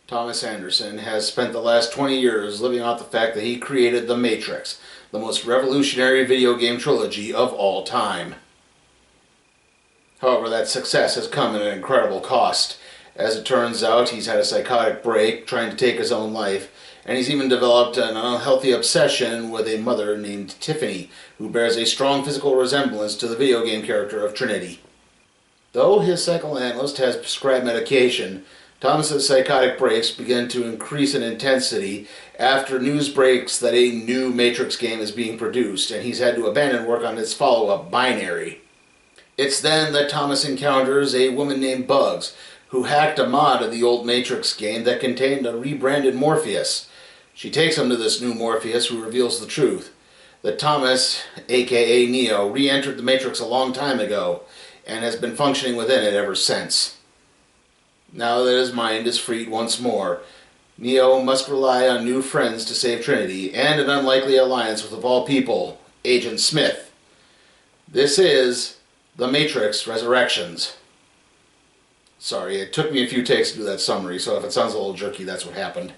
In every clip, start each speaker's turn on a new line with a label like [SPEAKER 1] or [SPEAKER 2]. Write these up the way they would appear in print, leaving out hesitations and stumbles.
[SPEAKER 1] Thomas Anderson has spent the last 20 years living out the fact that he created The Matrix, the most revolutionary video game trilogy of all time. However, that success has come at an incredible cost. As it turns out, he's had a psychotic break, trying to take his own life, and he's even developed an unhealthy obsession with a mother named Tiffany, who bears a strong physical resemblance to the video game character of Trinity. Though his psychoanalyst has prescribed medication, Thomas's psychotic breaks begin to increase in intensity after news breaks that a new Matrix game is being produced, and he's had to abandon work on its follow-up, Binary. It's then that Thomas encounters a woman named Bugs, who hacked a mod of the old Matrix game that contained a rebranded Morpheus. She takes him to this new Morpheus, who reveals the truth, that Thomas, aka Neo, re-entered the Matrix a long time ago, and has been functioning within it ever since. Now that his mind is freed once more, Neo must rely on new friends to save Trinity, and an unlikely alliance with, of all people, Agent Smith. This is The Matrix Resurrections. Sorry, it took me a few takes to do that summary, so if it sounds a little jerky, that's what happened.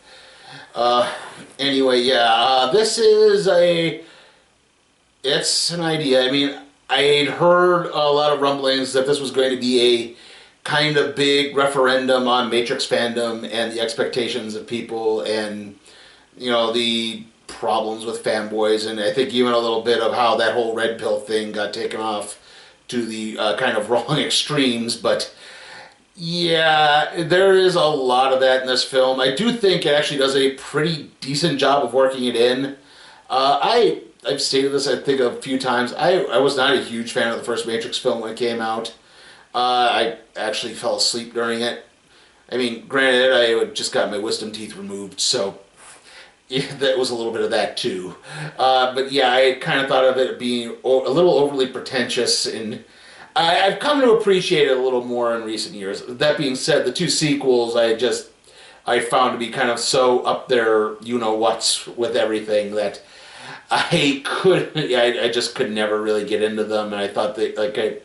[SPEAKER 1] Anyway, this is it's an idea. I mean, I'd heard a lot of rumblings that this was going to be a kind of big referendum on Matrix fandom and the expectations of people and, you know, the problems with fanboys, and I think even a little bit of how that whole red pill thing got taken off to the kind of wrong extremes, but yeah, there is a lot of that in this film. I do think it actually does a pretty decent job of working it in. I've stated this, I think, a few times. I was not a huge fan of the first Matrix film when it came out. I actually fell asleep during it. I mean, granted, I had just got my wisdom teeth removed, so yeah, that was a little bit of that too. But yeah, I kind of thought of it being a little overly pretentious, and I've come to appreciate it a little more in recent years. That being said, the two sequels I found to be kind of so up there, you-know-what's with everything that I just could never really get into them, and I thought that,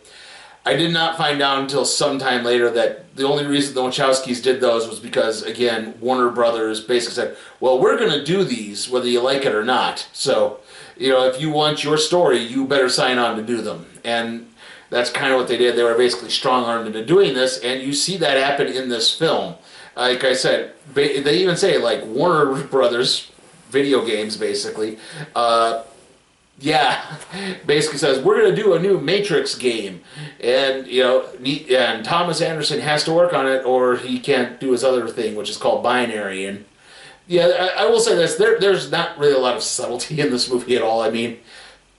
[SPEAKER 1] I did not find out until sometime later that the only reason the Wachowskis did those was because, again, Warner Brothers basically said, well, we're going to do these whether you like it or not. So, if you want your story, you better sign on to do them. And that's kind of what they did. They were basically strong-armed into doing this, and you see that happen in this film. Like I said, they even say, Warner Brothers video games, basically, basically says, we're going to do a new Matrix game, and and Thomas Anderson has to work on it or he can't do his other thing, which is called Binary. And yeah, I will say this, there's not really a lot of subtlety in this movie at all. I mean,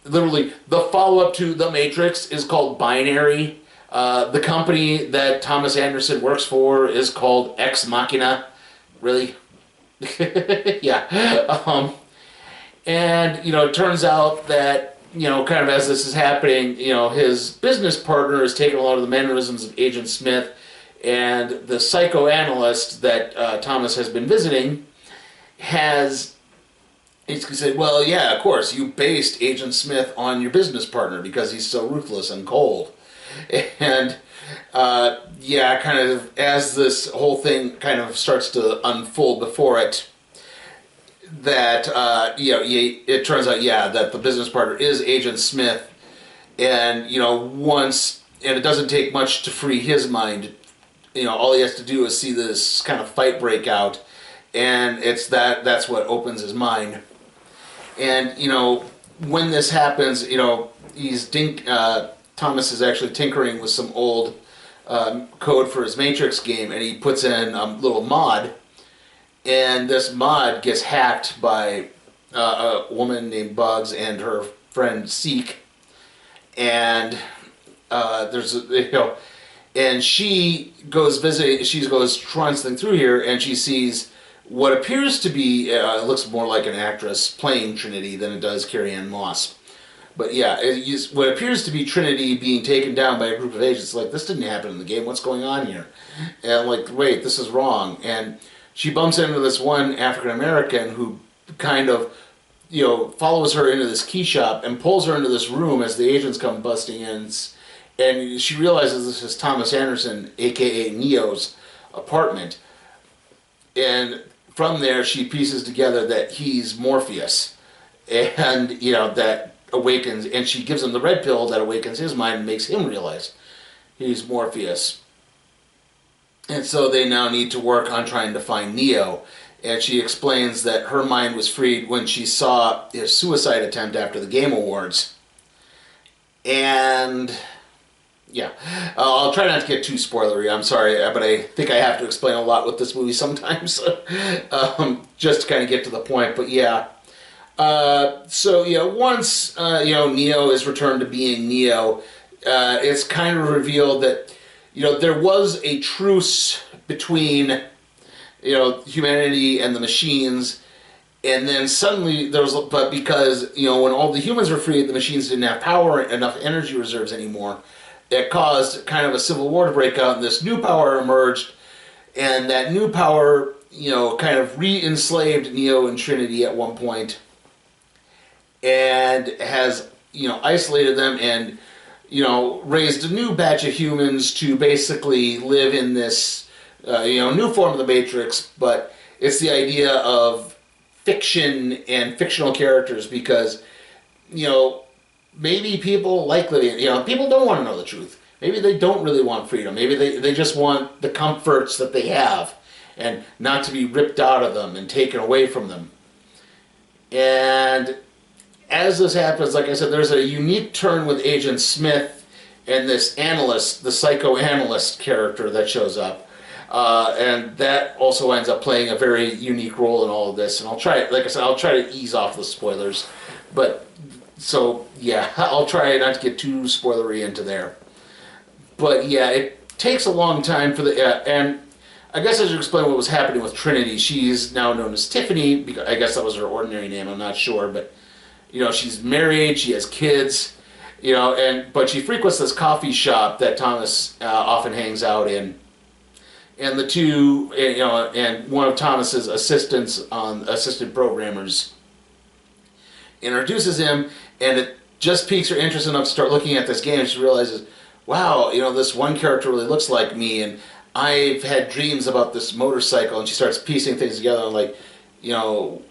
[SPEAKER 1] literally, the follow-up to The Matrix is called Binary. The company that Thomas Anderson works for is called Ex Machina. Really? Yeah. And, it turns out that, kind of as this is happening, his business partner is taking a lot of the mannerisms of Agent Smith, and the psychoanalyst that Thomas has been visiting has basically said, well, yeah, of course, you based Agent Smith on your business partner because he's so ruthless and cold. And, kind of as this whole thing kind of starts to unfold before it, that it turns out that the business partner is Agent Smith, and and it doesn't take much to free his mind. All he has to do is see this kind of fight break out, and that's what opens his mind. And when this happens, Thomas is actually tinkering with some old code for his Matrix game, and he puts in a little mod. And this mod gets hacked by a woman named Bugs and her friend Seek, and and she goes visiting. She goes transiting through here, and she sees what appears to be it looks more like an actress playing Trinity than it does Carrie-Anne Moss. But yeah, what appears to be Trinity being taken down by a group of agents. This didn't happen in the game. What's going on here? And wait, this is wrong. And she bumps into this one African-American who kind of, follows her into this key shop and pulls her into this room as the agents come busting in. And she realizes this is Thomas Anderson, a.k.a. Neo's apartment. And from there, she pieces together that he's Morpheus, and that awakens, and she gives him the red pill that awakens his mind and makes him realize he's Morpheus. And so they now need to work on trying to find Neo. And she explains that her mind was freed when she saw his suicide attempt after the Game Awards. And yeah, I'll try not to get too spoilery. I'm sorry, but I think I have to explain a lot with this movie sometimes, just to kind of get to the point. But yeah, once Neo is returned to being Neo, it's kind of revealed that there was a truce between humanity and the machines, and then suddenly but because when all the humans were freed, the machines didn't have enough energy reserves anymore. It caused kind of a civil war to break out, and this new power emerged, and that new power kind of re-enslaved Neo and Trinity at one point, and has isolated them and raised a new batch of humans to basically live in this new form of the Matrix. But it's the idea of fiction and fictional characters, because maybe people like living, people don't want to know the truth. Maybe they don't really want freedom. Maybe they just want the comforts that they have and not to be ripped out of them and taken away from them. And as this happens, like I said, there's a unique turn with Agent Smith and this analyst, the psychoanalyst character that shows up. And that also ends up playing a very unique role in all of this. And I'll try, like I said, I'll try to ease off the spoilers. But, so, yeah, I'll try not to get too spoilery into there. But, yeah, it takes a long time for and I guess I should explain what was happening with Trinity. She's now known as Tiffany, because I guess that was her ordinary name, I'm not sure. But, she's married, she has kids, but she frequents this coffee shop that Thomas often hangs out in. And the two, and one of Thomas's assistant programmers introduces him, and it just piques her interest enough to start looking at this game. And she realizes, wow, this one character really looks like me, and I've had dreams about this motorcycle. And she starts piecing things together, like,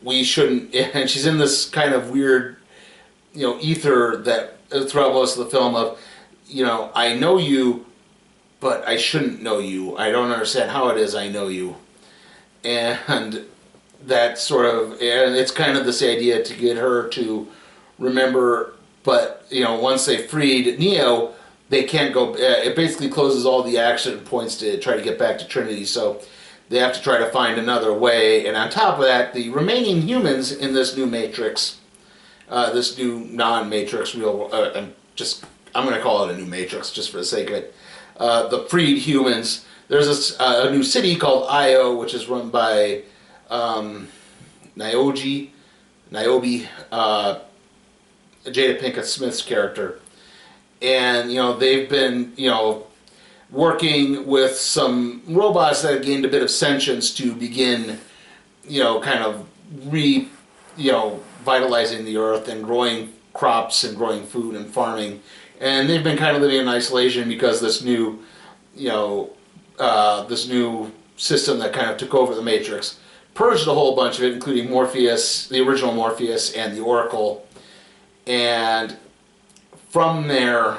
[SPEAKER 1] we shouldn't. And she's in this kind of weird, ether that throughout most of the film of, I know you, but I shouldn't know you. I don't understand how it is I know you. And that sort of, and it's kind of this idea to get her to remember, but, once they freed Neo, they can't go, it basically closes all the action points to try to get back to Trinity, so they have to try to find another way. And on top of that, the remaining humans in this new Matrix, this new non-Matrix I'm going to call it a new Matrix just for the sake of it. The freed humans. There's a new city called Io, which is run by Niobe, Jada Pinkett Smith's character. And, they've been, working with some robots that have gained a bit of sentience to begin, kind of vitalizing the earth and growing crops and growing food and farming. And they've been kind of living in isolation because this new, this new system that kind of took over the Matrix purged a whole bunch of it, including Morpheus, the original Morpheus, and the Oracle. And from there,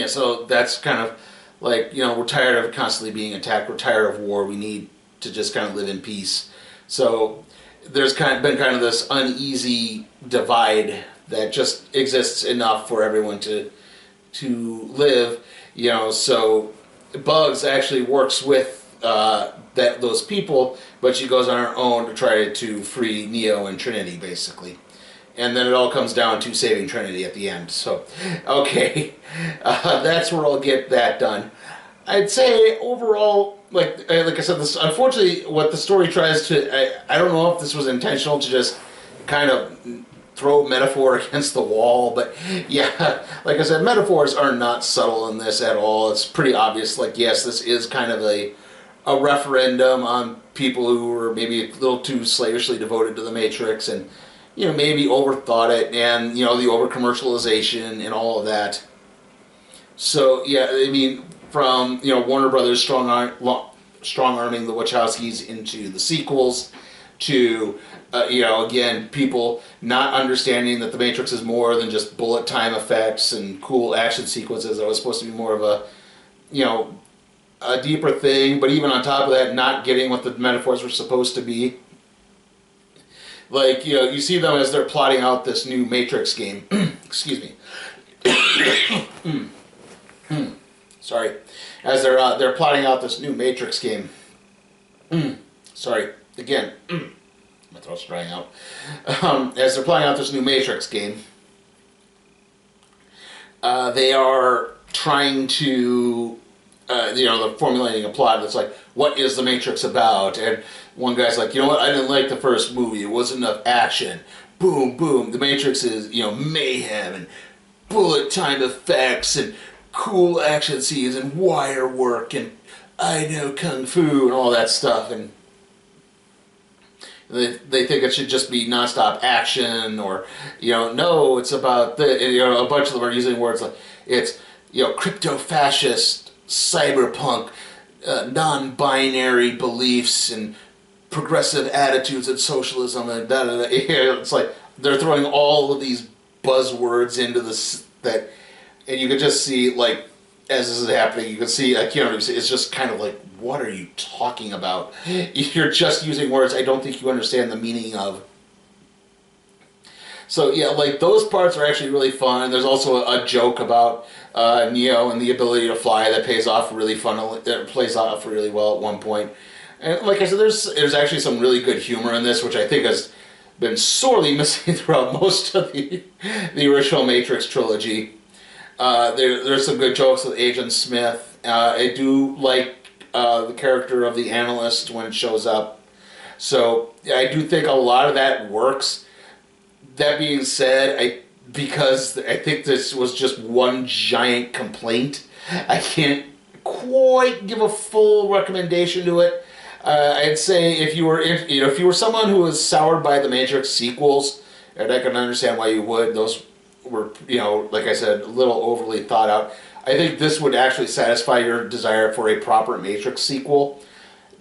[SPEAKER 1] so that's kind of like, we're tired of constantly being attacked. We're tired of war. We need to just kind of live in peace. So there's been kind of this uneasy divide that just exists enough for everyone to live, so Bugs actually works with those people, but she goes on her own to try to free Neo and Trinity, basically. And then it all comes down to saving Trinity at the end. So, okay, that's where I'll get that done. I'd say overall, like I said, this, unfortunately, what the story tries to, I don't know if this was intentional to just kind of throw metaphor against the wall, but yeah, like I said, metaphors are not subtle in this at all. It's pretty obvious, like, yes, this is kind of a referendum on people who were maybe a little too slavishly devoted to the Matrix and, maybe overthought it, and, the over-commercialization and all of that. So, yeah, I mean, from, Warner Brothers' strong strong-arming the Wachowskis into the sequels, to, again, people not understanding that the Matrix is more than just bullet time effects and cool action sequences. It was supposed to be more of a, a deeper thing, but even on top of that, not getting what the metaphors were supposed to be. Like, you see them as they're plotting out this new Matrix game. Excuse me. Sorry. As they're plotting out this new Matrix game. Sorry. Again. My throat's drying out. As they're plotting out this new Matrix game, they are trying to, they're formulating a plot that's like, what is the Matrix about? And one guy's like, you know what, I didn't like the first movie. It wasn't enough action. Boom, boom. The Matrix is, mayhem and bullet time effects and cool action scenes and wire work and I know kung fu and all that stuff. And they think it should just be nonstop action, or, no, it's about a bunch of them are using words like, it's, crypto-fascist, cyberpunk, non-binary beliefs, and progressive attitudes and socialism, and da-da-da. It's like they're throwing all of these buzzwords into this, and you can just see, like, as this is happening, you can see, Keanu Reeves, it's just kind of like, what are you talking about? You're just using words I don't think you understand the meaning of. So yeah, like, those parts are actually really fun. There's also a joke about Neo and the ability to fly that plays off really well at one point. And like I said, there's actually some really good humor in this, which I think has been sorely missing throughout most of the original Matrix trilogy. There's some good jokes with Agent Smith. I do like the character of the analyst when it shows up. So I do think a lot of that works. That being said, because I think this was just one giant complaint, I can't quite give a full recommendation to it. I'd say if you were someone who was soured by the Matrix sequels, and I can understand why you would. Those were, like I said, a little overly thought out. I think this would actually satisfy your desire for a proper Matrix sequel.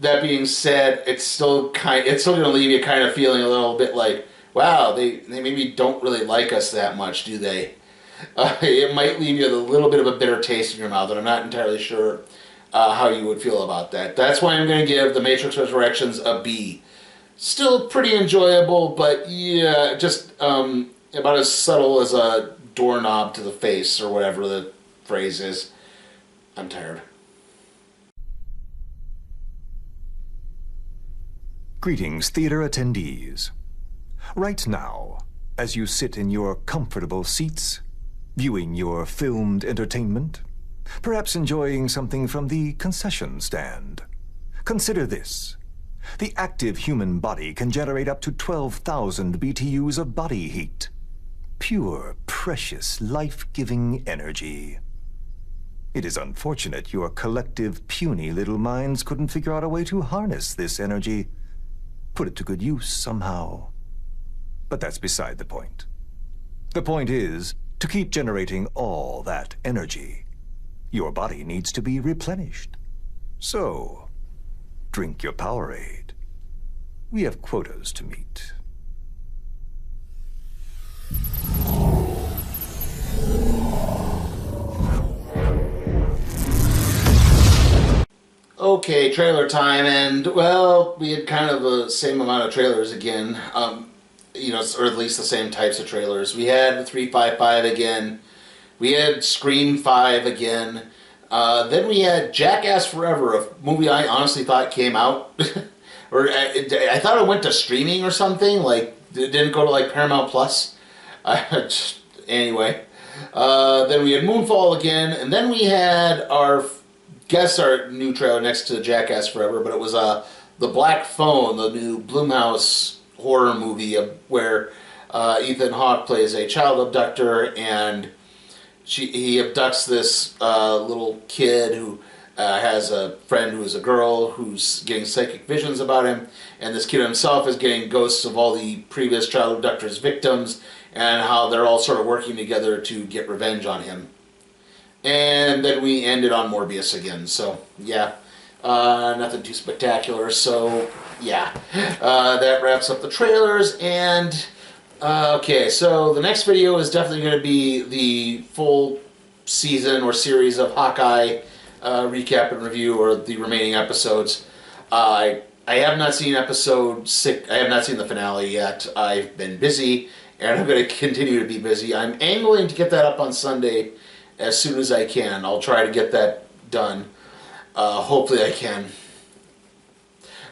[SPEAKER 1] That being said, it's still going to leave you kind of feeling a little bit like, wow, they maybe don't really like us that much, do they? It might leave you with a little bit of a bitter taste in your mouth, and I'm not entirely sure how you would feel about that. That's why I'm going to give The Matrix Resurrections a B. Still pretty enjoyable, but yeah, just about as subtle as a doorknob to the face, or whatever the phrase is. I'm tired.
[SPEAKER 2] Greetings, theater attendees. Right now, as you sit in your comfortable seats, viewing your filmed entertainment, perhaps enjoying something from the concession stand, consider this. The active human body can generate up to 12,000 BTUs of body heat. Pure, precious, life-giving energy. It is unfortunate your collective, puny little minds couldn't figure out a way to harness this energy, put it to good use somehow. But that's beside the point. The point is, to keep generating all that energy, your body needs to be replenished. So, drink your Powerade. We have quotas to meet.
[SPEAKER 1] Okay, trailer time, and, well, we had kind of the same amount of trailers again, or at least the same types of trailers. We had 355 again, we had Scream 5 again, then we had Jackass Forever, a movie I honestly thought came out, or I thought it went to streaming or something, like, it didn't go to, like, Paramount Plus. Anyway, then we had Moonfall again, and then we had our new trailer next to Jackass Forever, but it was The Black Phone, the new Blumhouse horror movie where Ethan Hawke plays a child abductor, and he abducts this little kid who has a friend who is a girl who's getting psychic visions about him, and this kid himself is getting ghosts of all the previous child abductors' victims, and how they're all sort of working together to get revenge on him. And then we ended on Morbius again, so yeah. Nothing too spectacular. So yeah, that wraps up the trailers. And okay, so the next video is definitely going to be the full season or series of Hawkeye recap and review, or the remaining episodes. I have not seen episode 6. I have not seen the finale yet. I've been busy, and I'm going to continue to be busy. I'm angling to get that up on Sunday as soon as I can. I'll try to get that done. Hopefully I can.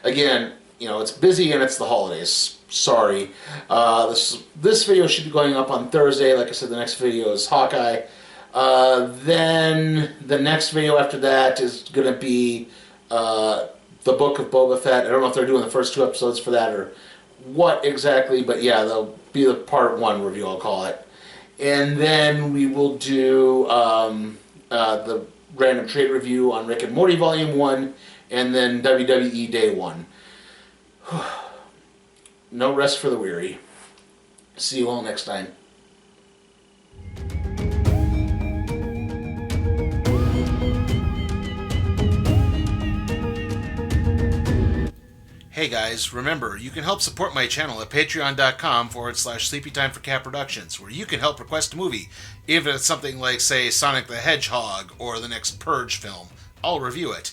[SPEAKER 1] Again, it's busy and it's the holidays. Sorry. This video should be going up on Thursday. Like I said, the next video is Hawkeye. Then the next video after that is going to be the Book of Boba Fett. I don't know if they're doing the first 2 episodes for that or what exactly, but yeah, they'll be the part 1 review, I'll call it. And then we will do the random trade review on Rick and Morty Volume 1, and then WWE Day 1. No rest for the weary. See you all next time. Hey guys, remember, you can help support my channel at patreon.com/sleepytimeforcat productions, where you can help request a movie, even if it's something like, say, Sonic the Hedgehog or the next Purge film. I'll review it.